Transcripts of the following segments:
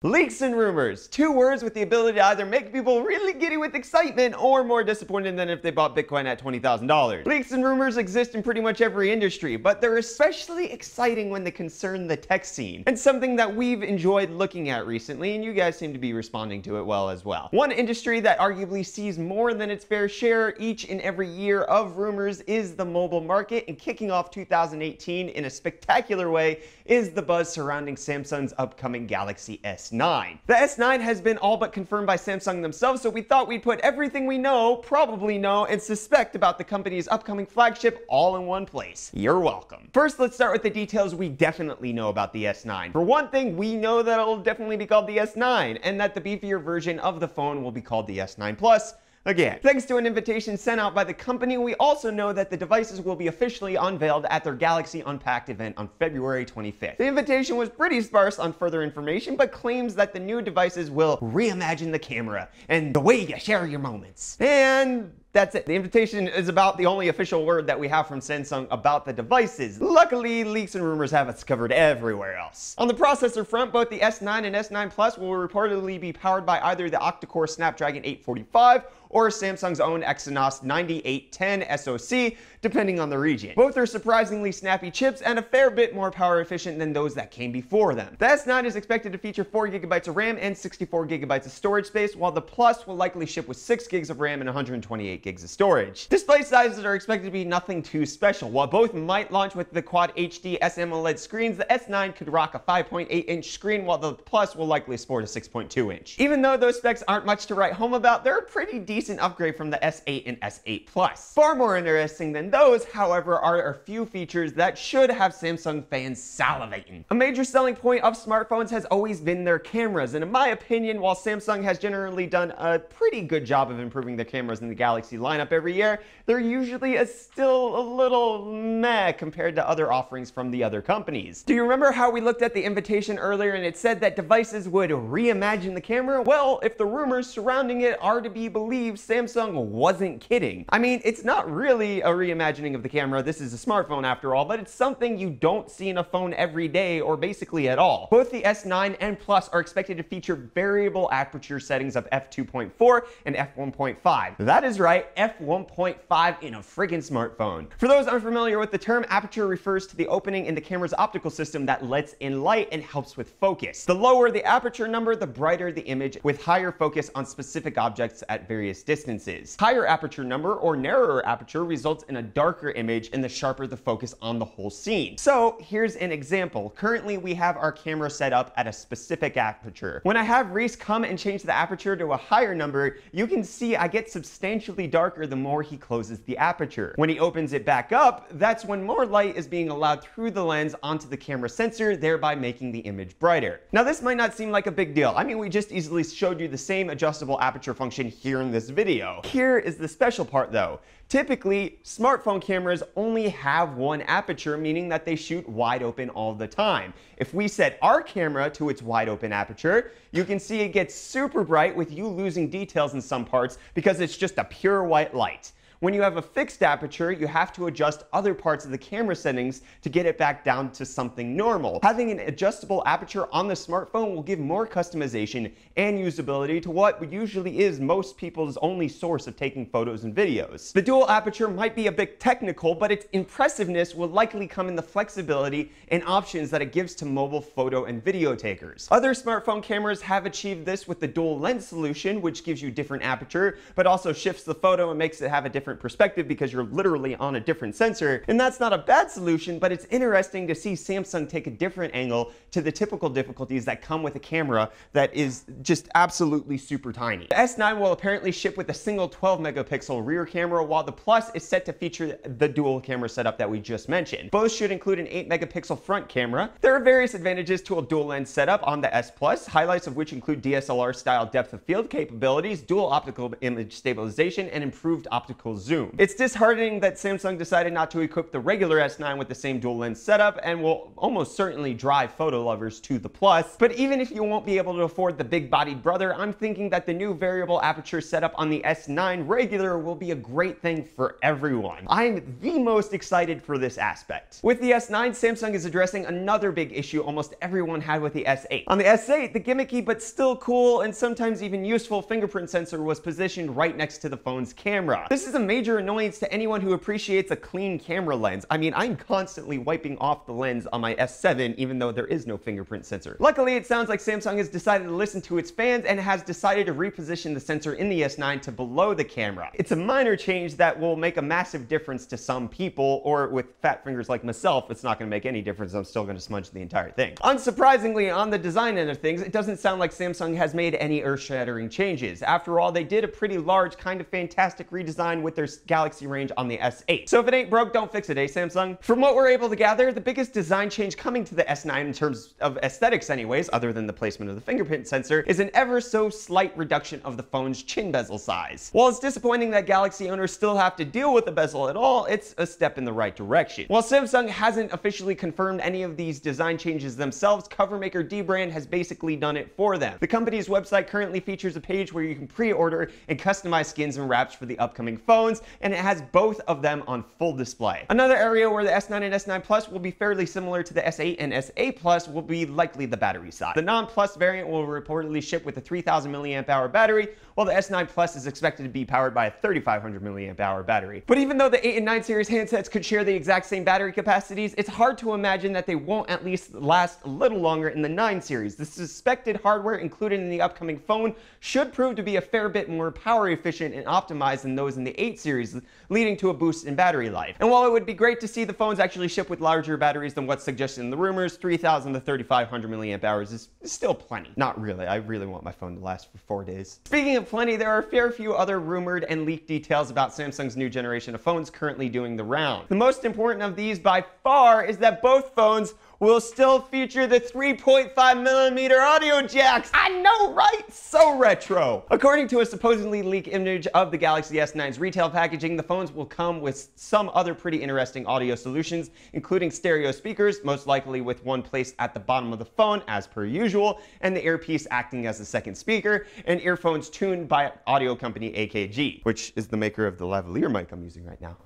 Leaks and rumors. Two words with the ability to either make people really giddy with excitement or more disappointed than if they bought Bitcoin at $20,000. Leaks and rumors exist in pretty much every industry, but they're especially exciting when they concern the tech scene, and something that we've enjoyed looking at recently, and you guys seem to be responding to it well as well. One industry that arguably sees more than its fair share each and every year of rumors is the mobile market, and kicking off 2018 in a spectacular way is the buzz surrounding Samsung's upcoming Galaxy S9. The S9 has been all but confirmed by Samsung themselves, so we thought we'd put everything we know, probably know, and suspect about the company's upcoming flagship all in one place. You're welcome. First, let's start with the details we definitely know about the S9. For one thing, we know that it'll definitely be called the S9, and that the beefier version of the phone will be called the S9 Plus. Again, thanks to an invitation sent out by the company, we also know that the devices will be officially unveiled at their Galaxy Unpacked event on February 25th. The invitation was pretty sparse on further information, but claims that the new devices will reimagine the camera and the way you share your moments. And that's it. The invitation is about the only official word that we have from Samsung about the devices. Luckily, leaks and rumors have us covered everywhere else. On the processor front, both the S9 and S9 Plus will reportedly be powered by either the octa-core Snapdragon 845 or Samsung's own Exynos 9810 SoC, depending on the region. Both are surprisingly snappy chips and a fair bit more power efficient than those that came before them. The S9 is expected to feature 4GB of RAM and 64GB of storage space, while the Plus will likely ship with 6GB of RAM and 128GB of storage. Display sizes are expected to be nothing too special. While both might launch with the Quad HD SMOLED screens, the S9 could rock a 5.8-inch screen, while the Plus will likely sport a 6.2-inch. Even though those specs aren't much to write home about, they're a pretty decent upgrade from the S8 and S8 Plus. Far more interesting than those, however, are a few features that should have Samsung fans salivating. A major selling point of smartphones has always been their cameras, and in my opinion, while Samsung has generally done a pretty good job of improving their cameras in the Galaxy lineup every year, they're usually still a little meh compared to other offerings from the other companies. Do you remember how we looked at the invitation earlier and it said that devices would reimagine the camera? Well, if the rumors surrounding it are to be believed, Samsung wasn't kidding. I mean, it's not really a reimagining of the camera. This is a smartphone after all, but it's something you don't see in a phone every day or basically at all. Both the S9 and Plus are expected to feature variable aperture settings of f2.4 and f1.5. That is right, f1.5 in a friggin' smartphone. For those unfamiliar with the term, aperture refers to the opening in the camera's optical system that lets in light and helps with focus. The lower the aperture number, the brighter the image, with higher focus on specific objects at various distances. Higher aperture number or narrower aperture results in a darker image, and the sharper the focus on the whole scene. So here's an example. Currently we have our camera set up at a specific aperture. When I have Reece come and change the aperture to a higher number, you can see I get substantially darker the more he closes the aperture. When he opens it back up, that's when more light is being allowed through the lens onto the camera sensor, thereby making the image brighter. Now this might not seem like a big deal. I mean, we just easily showed you the same adjustable aperture function here in this video. Here is the special part though. Typically, smartphone cameras only have one aperture, meaning that they shoot wide open all the time. If we set our camera to its wide open aperture, you can see it gets super bright with you losing details in some parts because it's just a pure white light. When you have a fixed aperture, you have to adjust other parts of the camera settings to get it back down to something normal. Having an adjustable aperture on the smartphone will give more customization and usability to what usually is most people's only source of taking photos and videos. The dual aperture might be a bit technical, but its impressiveness will likely come in the flexibility and options that it gives to mobile photo and video takers. Other smartphone cameras have achieved this with the dual lens solution, which gives you different aperture, but also shifts the photo and makes it have a different perspective because you're literally on a different sensor. And that's not a bad solution, but it's interesting to see Samsung take a different angle to the typical difficulties that come with a camera that is just absolutely super tiny. The S9 will apparently ship with a single 12 megapixel rear camera, while the Plus is set to feature the dual camera setup that we just mentioned. Both should include an 8 megapixel front camera. There are various advantages to a dual lens setup on the S Plus, highlights of which include DSLR style depth of field capabilities, dual optical image stabilization, and improved optical zoom. It's disheartening that Samsung decided not to equip the regular S9 with the same dual lens setup and will almost certainly drive photo lovers to the Plus. But even if you won't be able to afford the big-bodied brother, I'm thinking that the new variable aperture setup on the S9 regular will be a great thing for everyone. I'm the most excited for this aspect. With the S9, Samsung is addressing another big issue almost everyone had with the S8. On the S8, the gimmicky but still cool and sometimes even useful fingerprint sensor was positioned right next to the phone's camera. This is a major annoyance to anyone who appreciates a clean camera lens. I mean, I'm constantly wiping off the lens on my S7 even though there is no fingerprint sensor. Luckily, it sounds like Samsung has decided to listen to its fans and has decided to reposition the sensor in the S9 to below the camera. It's a minor change that will make a massive difference to some people, or with fat fingers like myself, it's not going to make any difference. I'm still going to smudge the entire thing. Unsurprisingly, on the design end of things, it doesn't sound like Samsung has made any earth-shattering changes. After all, they did a pretty large, kind of fantastic redesign with their Galaxy range on the S8. So if it ain't broke, don't fix it, eh, Samsung? From what we're able to gather, the biggest design change coming to the S9 in terms of aesthetics anyways, other than the placement of the fingerprint sensor, is an ever so slight reduction of the phone's chin bezel size. While it's disappointing that Galaxy owners still have to deal with the bezel at all, it's a step in the right direction. While Samsung hasn't officially confirmed any of these design changes themselves, cover maker Dbrand has basically done it for them. The company's website currently features a page where you can pre-order and customize skins and wraps for the upcoming phones, and it has both of them on full display. Another area where the S9 and S9 Plus will be fairly similar to the S8 and S8 Plus will be likely the battery side. The non-Plus variant will reportedly ship with a 3000 milliamp hour battery, while the S9 Plus is expected to be powered by a 3500 milliamp hour battery. But even though the 8 and 9 series handsets could share the exact same battery capacities, it's hard to imagine that they won't at least last a little longer in the 9 series. The suspected hardware included in the upcoming phone should prove to be a fair bit more power efficient and optimized than those in the 8 series, leading to a boost in battery life. And while it would be great to see the phones actually ship with larger batteries than what's suggested in the rumors, 3000 to 3500 milliamp hours is still plenty. Not really. I really want my phone to last for 4 days. Speaking of plenty, there are a fair few other rumored and leaked details about Samsung's new generation of phones currently doing the round. The most important of these by far is that both phones will still feature the 3.5mm audio jacks. I know, right? So retro. According to a supposedly leaked image of the Galaxy S9's retail packaging, the phones will come with some other pretty interesting audio solutions, including stereo speakers, most likely with one placed at the bottom of the phone, as per usual, and the earpiece acting as a second speaker, and earphones tuned by audio company AKG, which is the maker of the lavalier mic I'm using right now.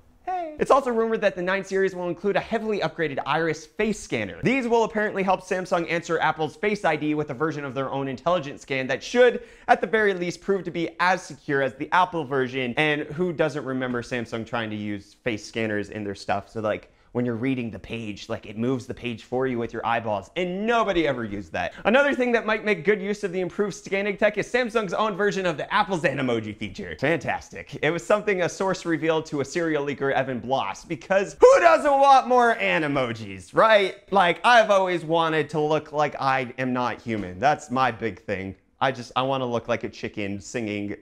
It's also rumored that the 9 series will include a heavily upgraded iris face scanner. These will apparently help Samsung answer Apple's Face ID with a version of their own intelligent scan that should, at the very least, prove to be as secure as the Apple version. And who doesn't remember Samsung trying to use face scanners in their stuff? So like, when you're reading the page, like it moves the page for you with your eyeballs, and nobody ever used that. Another thing that might make good use of the improved scanning tech is Samsung's own version of the Apple's Animoji feature. Fantastic. It was something a source revealed to a serial leaker, Evan Bloss, because who doesn't want more Animojis, right? Like, I've always wanted to look like I am not human. That's my big thing. I want to look like a chicken singing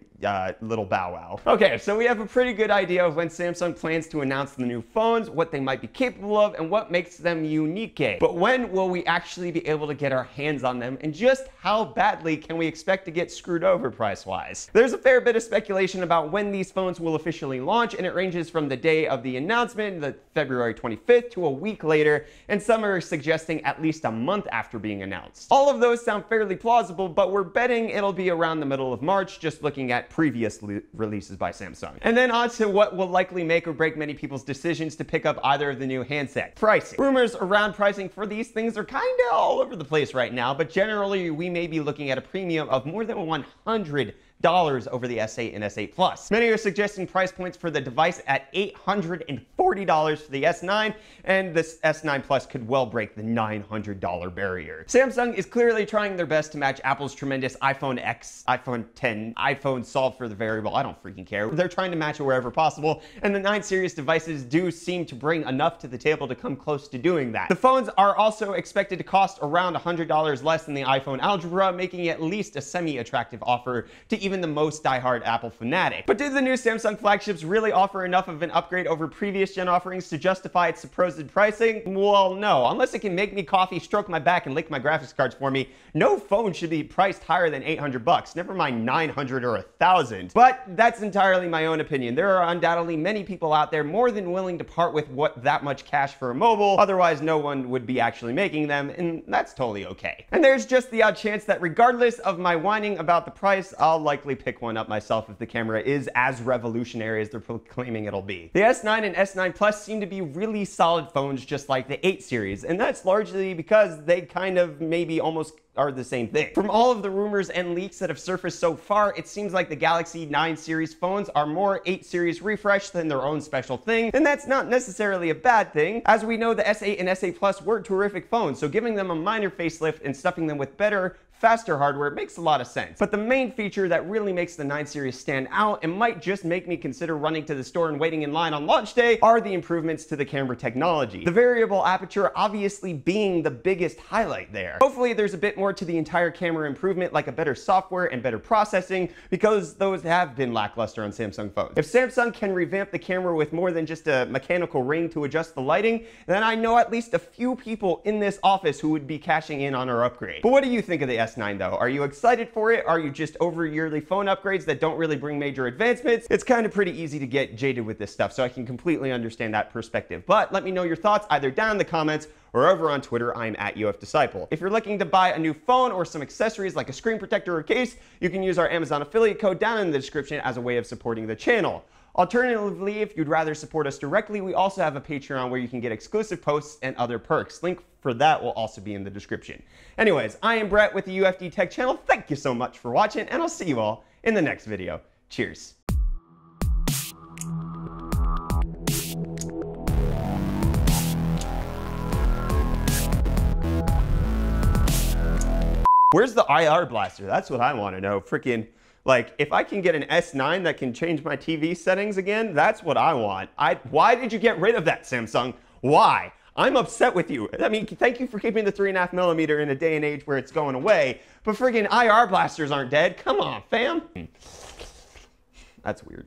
Little Bow Wow. Okay, so we have a pretty good idea of when Samsung plans to announce the new phones, what they might be capable of, and what makes them unique. But when will we actually be able to get our hands on them, and just how badly can we expect to get screwed over price-wise? There's a fair bit of speculation about when these phones will officially launch, and it ranges from the day of the announcement, the February 25th, to a week later, and some are suggesting at least a month after being announced. All of those sound fairly plausible, but we're betting it'll be around the middle of March, just looking at previous releases by Samsung. And then on to what will likely make or break many people's decisions to pick up either of the new handsets. Pricing. Rumors around pricing for these things are kind of all over the place right now, but generally we may be looking at a premium of more than $100 over the S8 and S8 Plus. Many are suggesting price points for the device at $840 for the S9, and this S9 Plus could well break the $900 barrier. Samsung is clearly trying their best to match Apple's tremendous iPhone X, iPhone 10, iPhone solve for the variable. I don't freaking care. They're trying to match it wherever possible, and the 9 series devices do seem to bring enough to the table to come close to doing that. The phones are also expected to cost around $100 less than the iPhone Algebra, making it at least a semi-attractive offer to even even the most diehard Apple fanatic. But do the new Samsung flagships really offer enough of an upgrade over previous gen offerings to justify its supposed pricing? Well, no. Unless it can make me coffee, stroke my back, and lick my graphics cards for me, no phone should be priced higher than $800, never mind $900 or $1,000. But that's entirely my own opinion. There are undoubtedly many people out there more than willing to part with that much cash for a mobile, otherwise no one would be actually making them, and that's totally okay. And there's just the odd chance that regardless of my whining about the price, I'll likely pick one up myself if the camera is as revolutionary as they're claiming it'll be. The S9 and S9 Plus seem to be really solid phones just like the 8 series, and that's largely because they kind of maybe almost are the same thing. From all of the rumors and leaks that have surfaced so far, it seems like the Galaxy 9 series phones are more 8 series refresh than their own special thing, and that's not necessarily a bad thing. As we know, the S8 and S8 Plus were terrific phones, so giving them a minor facelift and stuffing them with better, faster hardware makes a lot of sense. But the main feature that really makes the 9 series stand out and might just make me consider running to the store and waiting in line on launch day are the improvements to the camera technology. The variable aperture obviously being the biggest highlight there. Hopefully there's a bit more to the entire camera improvement, like a better software and better processing, because those have been lackluster on Samsung phones. If Samsung can revamp the camera with more than just a mechanical ring to adjust the lighting, then I know at least a few people in this office who would be cashing in on our upgrade. But what do you think of the S9 though? Are you excited for it? Are you just over yearly phone upgrades that don't really bring major advancements? It's kind of pretty easy to get jaded with this stuff, so I can completely understand that perspective. But let me know your thoughts either down in the comments or over on Twitter. I'm at UFDisciple. If you're looking to buy a new phone or some accessories like a screen protector or case, you can use our Amazon affiliate code down in the description as a way of supporting the channel. Alternatively, if you'd rather support us directly, we also have a Patreon where you can get exclusive posts and other perks. Link for that will also be in the description. Anyways, I am Brett with the UFD Tech channel. Thank you so much for watching, and I'll see you all in the next video. Cheers. Where's the IR blaster? That's what I want to know. Freaking, like, if I can get an S9 that can change my TV settings again, that's what I want. Why did you get rid of that, Samsung? Why? I'm upset with you. I mean, thank you for keeping the 3.5mm in a day and age where it's going away, but friggin' IR blasters aren't dead. Come on, fam. That's weird.